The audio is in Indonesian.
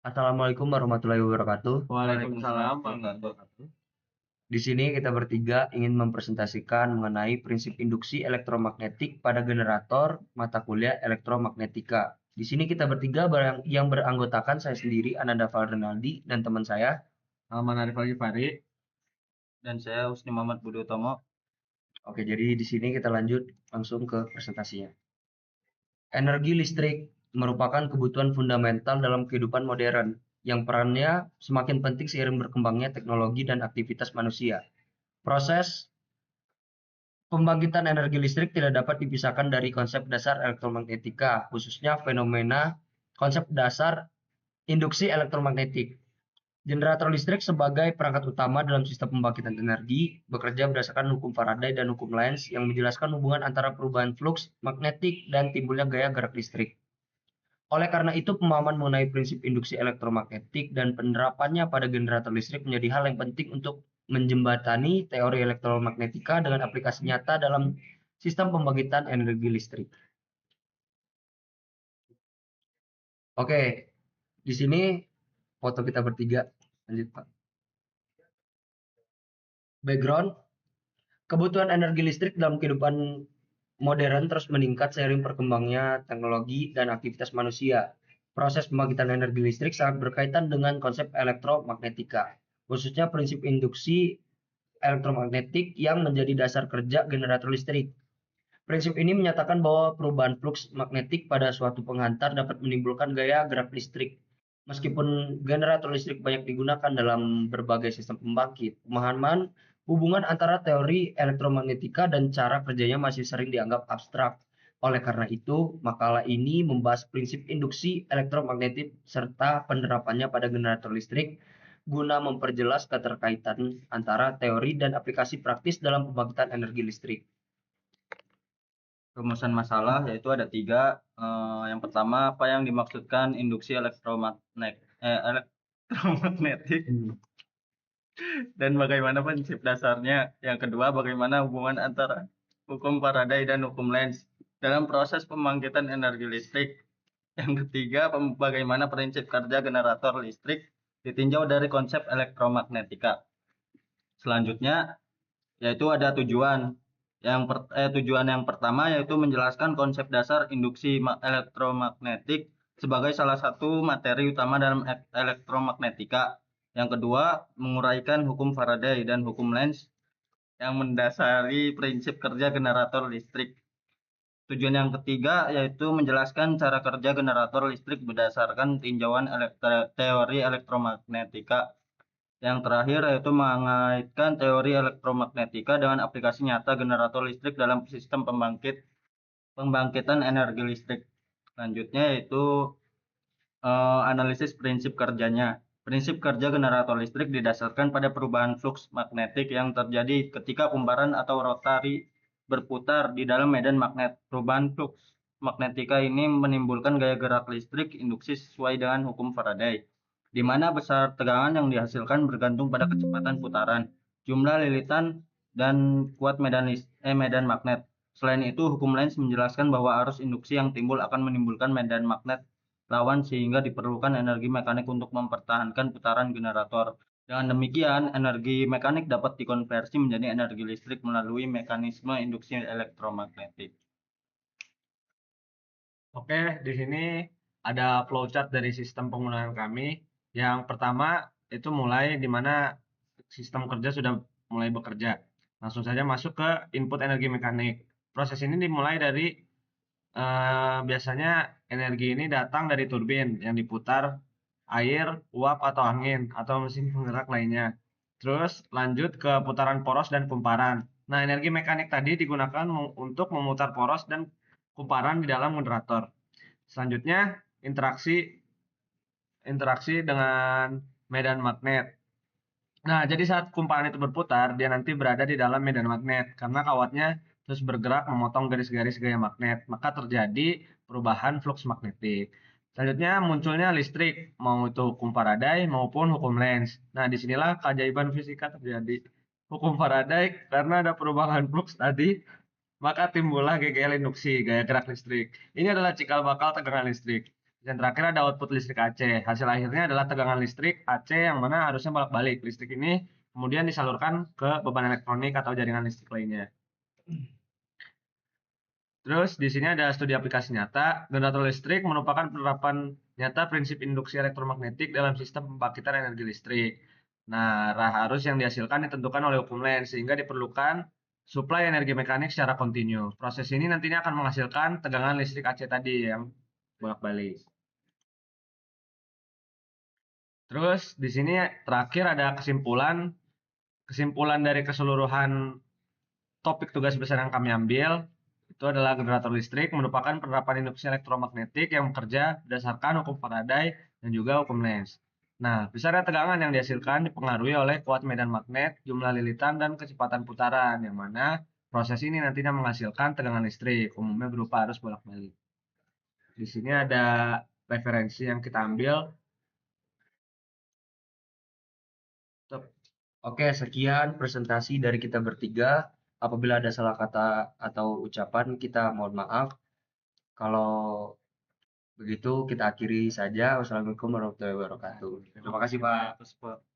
Assalamualaikum warahmatullahi wabarakatuh. Waalaikumsalam warahmatullahi wabarakatuh. Di sini kita bertiga ingin mempresentasikan mengenai prinsip induksi elektromagnetik pada generator mata kuliah elektromagnetika. Di sini kita bertiga yang beranggotakan saya sendiri, Ananda Valrenaldi, dan teman saya. Muhammad Arif Al-Ghifari dan saya Husni Muhammad Budi Utomo. Oke, jadi di sini kita lanjut langsung ke presentasinya. Energi listrik merupakan kebutuhan fundamental dalam kehidupan modern, yang perannya semakin penting seiring berkembangnya teknologi dan aktivitas manusia. Proses pembangkitan energi listrik tidak dapat dipisahkan dari konsep dasar elektromagnetika, khususnya fenomena konsep dasar induksi elektromagnetik. Generator listrik sebagai perangkat utama dalam sistem pembangkitan energi bekerja berdasarkan hukum Faraday dan hukum Lenz yang menjelaskan hubungan antara perubahan fluks magnetik dan timbulnya gaya gerak listrik. Oleh karena itu, pemahaman mengenai prinsip induksi elektromagnetik dan penerapannya pada generator listrik menjadi hal yang penting untuk menjembatani teori elektromagnetika dengan aplikasi nyata dalam sistem pembangkitan energi listrik. Oke, di sini foto kita bertiga. Lanjut, Pak. Background, kebutuhan energi listrik dalam kehidupan modern terus meningkat seiring perkembangnya teknologi dan aktivitas manusia. Proses pembangkitan energi listrik sangat berkaitan dengan konsep elektromagnetika, khususnya prinsip induksi elektromagnetik yang menjadi dasar kerja generator listrik. Prinsip ini menyatakan bahwa perubahan fluks magnetik pada suatu penghantar dapat menimbulkan gaya gerak listrik. Meskipun generator listrik banyak digunakan dalam berbagai sistem pembangkit, pemahaman hubungan antara teori elektromagnetika dan cara kerjanya masih sering dianggap abstrak. Oleh karena itu, makalah ini membahas prinsip induksi elektromagnetik serta penerapannya pada generator listrik guna memperjelas keterkaitan antara teori dan aplikasi praktis dalam pembangkitan energi listrik. Rumusan masalah yaitu ada tiga. Yang pertama, apa yang dimaksudkan induksi elektromagnetik dan bagaimana prinsip dasarnya. Yang kedua, bagaimana hubungan antara hukum Faraday dan hukum Lenz dalam proses pembangkitan energi listrik. Yang ketiga, bagaimana prinsip kerja generator listrik ditinjau dari konsep elektromagnetika. Selanjutnya, yaitu ada tujuan yang pertama yaitu menjelaskan konsep dasar induksi elektromagnetik sebagai salah satu materi utama dalam elektromagnetika. Yang kedua, menguraikan hukum Faraday dan hukum Lenz yang mendasari prinsip kerja generator listrik. Tujuan yang ketiga yaitu menjelaskan cara kerja generator listrik berdasarkan tinjauan teori elektromagnetika. Yang terakhir yaitu mengaitkan teori elektromagnetika dengan aplikasi nyata generator listrik dalam sistem pembangkitan energi listrik. Selanjutnya yaitu analisis prinsip kerjanya. Prinsip kerja generator listrik didasarkan pada perubahan fluks magnetik yang terjadi ketika kumparan atau rotari berputar di dalam medan magnet. Perubahan fluks magnetika ini menimbulkan gaya gerak listrik induksi sesuai dengan hukum Faraday, di mana besar tegangan yang dihasilkan bergantung pada kecepatan putaran, jumlah lilitan, dan kuat medan magnet. Selain itu, hukum Lenz menjelaskan bahwa arus induksi yang timbul akan menimbulkan medan magnet lawan sehingga diperlukan energi mekanik untuk mempertahankan putaran generator. Dengan demikian, energi mekanik dapat dikonversi menjadi energi listrik melalui mekanisme induksi elektromagnetik. Oke, di sini ada flowchart dari sistem penggunaan kami. Yang pertama itu mulai di mana sistem kerja sudah mulai bekerja. Langsung saja masuk ke input energi mekanik. Proses ini dimulai dari biasanya energi ini datang dari turbin yang diputar air, uap atau angin atau mesin penggerak lainnya. Terus lanjut ke putaran poros dan kumparan. Nah, energi mekanik tadi digunakan untuk memutar poros dan kumparan di dalam generator. Selanjutnya interaksi dengan medan magnet. Nah, jadi saat kumparan itu berputar, dia nanti berada di dalam medan magnet karena kawatnya terus bergerak memotong garis-garis gaya magnet, maka terjadi perubahan flux magnetik. Selanjutnya munculnya listrik, mau itu hukum Faraday maupun hukum Lenz. Nah, disinilah keajaiban fisika terjadi. Hukum Faraday karena ada perubahan flux tadi, maka timbullah GGL induksi, gaya gerak listrik. Ini adalah cikal bakal tegangan listrik. Dan terakhir ada output listrik AC. Hasil akhirnya adalah tegangan listrik AC yang mana harusnya bolak-balik. Listrik ini kemudian disalurkan ke beban elektronik atau jaringan listrik lainnya. Terus di sini ada studi aplikasi nyata. Generator listrik merupakan penerapan nyata prinsip induksi elektromagnetik dalam sistem pembangkitan energi listrik. Nah, arus yang dihasilkan ditentukan oleh hukum Lenz sehingga diperlukan suplai energi mekanik secara kontinu. Proses ini nantinya akan menghasilkan tegangan listrik AC tadi yang bolak-balik. Terus di sini terakhir ada kesimpulan dari keseluruhan topik tugas besar yang kami ambil. Itu adalah generator listrik merupakan penerapan induksi elektromagnetik yang bekerja berdasarkan hukum Faraday dan juga hukum Lenz. Nah, besarnya tegangan yang dihasilkan dipengaruhi oleh kuat medan magnet, jumlah lilitan, dan kecepatan putaran, yang mana proses ini nantinya menghasilkan tegangan listrik, umumnya berupa arus bolak-balik. Di sini ada referensi yang kita ambil. Oke, sekian presentasi dari kita bertiga. Apabila ada salah kata atau ucapan, kita mohon maaf. Kalau begitu, kita akhiri saja. Wassalamualaikum warahmatullahi wabarakatuh. Terima kasih, Pak.